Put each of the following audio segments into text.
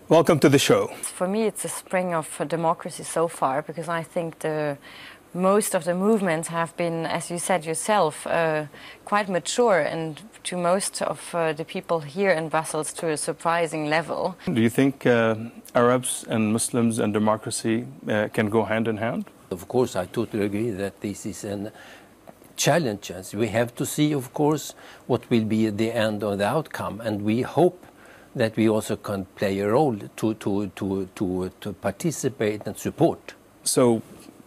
Welcome to the show. For me, it's a spring of democracy so far, because I think most of the movements have been, as you said yourself, quite mature, and to most of the people here in Brussels to a surprising level. Do you think Arabs and Muslims and democracy can go hand in hand? Of course, I totally agree that this is a challenge. We have to see, of course, what will be the end or the outcome, and we hope that we also can play a role to participate and support. So,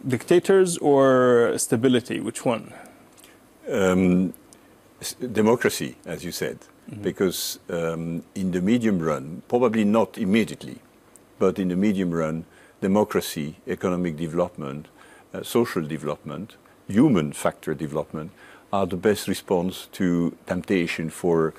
dictators or stability, which one? Democracy, as you said, because in the medium run, probably not immediately, but in the medium run, democracy, economic development, social development, human factor development are the best response to temptation for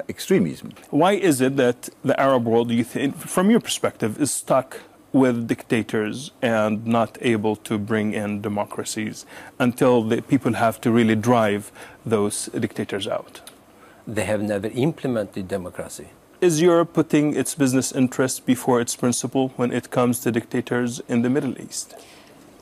extremism. Why is it that the Arab world, you think, from your perspective, is stuck with dictators and not able to bring in democracies until the people have to really drive those dictators out? They have never implemented democracy. Is Europe putting its business interests before its principle when it comes to dictators in the Middle East?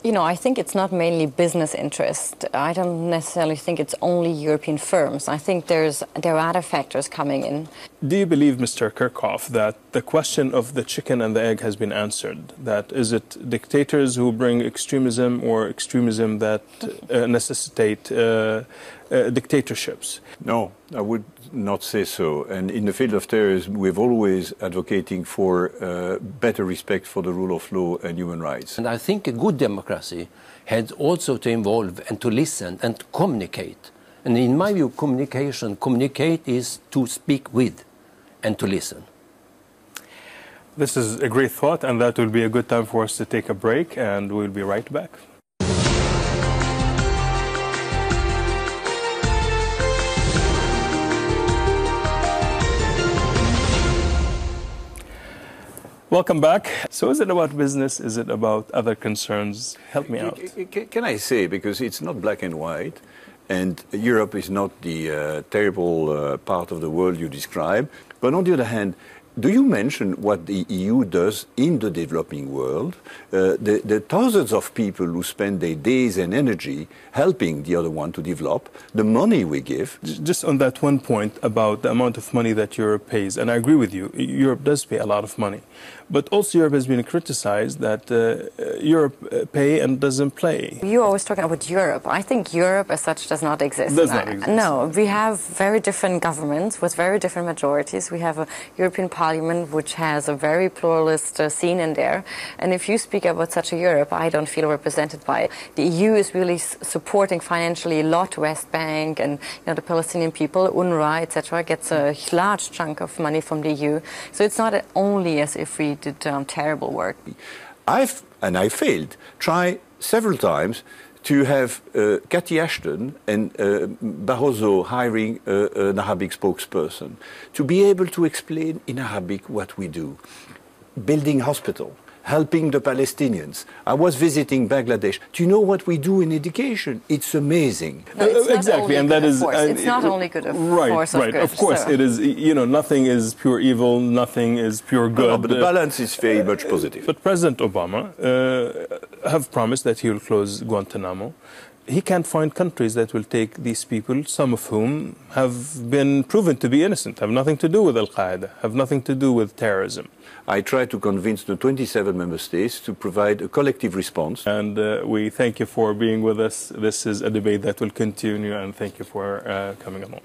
You know, I think it's not mainly business interest. I don't necessarily think it's only European firms. I think there are other factors coming in. Do you believe, Mr. Kirchhoff, that the question of the chicken and the egg has been answered? That is it dictators who bring extremism or extremism that necessitate dictatorships? No, I would not say so. And in the field of terrorism, we've always advocating for better respect for the rule of law and human rights. And I think a good democracy has also to involve and to listen and to communicate. And in my view, communicate is to speak with and to listen. This is a great thought, and that will be a good time for us to take a break, and we'll be right back. Welcome back. So is it about business? Is it about other concerns? Help me out. Can I say, because it's not black and white, and Europe is not the terrible part of the world you describe, but on the other hand, do you mention what the EU does in the developing world? The thousands of people who spend their days and energy helping the other one to develop, the money we give. Just on that one point about the amount of money that Europe pays, and I agree with you, Europe does pay a lot of money. But also Europe has been criticized that Europe pay and doesn't play. You're always talking about Europe. I think Europe as such does not exist. Does not exist. No, we have very different governments with very different majorities. We have a European Parliament which has a very pluralist scene in there. And if you speak about such a Europe, I don't feel represented by it. The EU is really supporting financially a lot West Bank and the Palestinian people, UNRWA, etc., gets a large chunk of money from the EU. So it's not only as if we did terrible work. I failed. Try several times to have Cathy Ashton and Barroso hiring an Arabic spokesperson to be able to explain in Arabic what we do. Building hospital, helping the Palestinians. I was visiting Bangladesh. Do you know what we do in education? It's amazing. No, it's exactly, and that is it's not only good of force of good. Of course, it is. You know, nothing is pure evil, nothing is pure good. No, but the balance is very much positive. But President Obama have promised that he will close Guantanamo. He can't find countries that will take these people, some of whom have been proven to be innocent, have nothing to do with Al-Qaeda, have nothing to do with terrorism. I try to convince the 27 member states to provide a collective response. And we thank you for being with us. This is a debate that will continue, and thank you for coming along.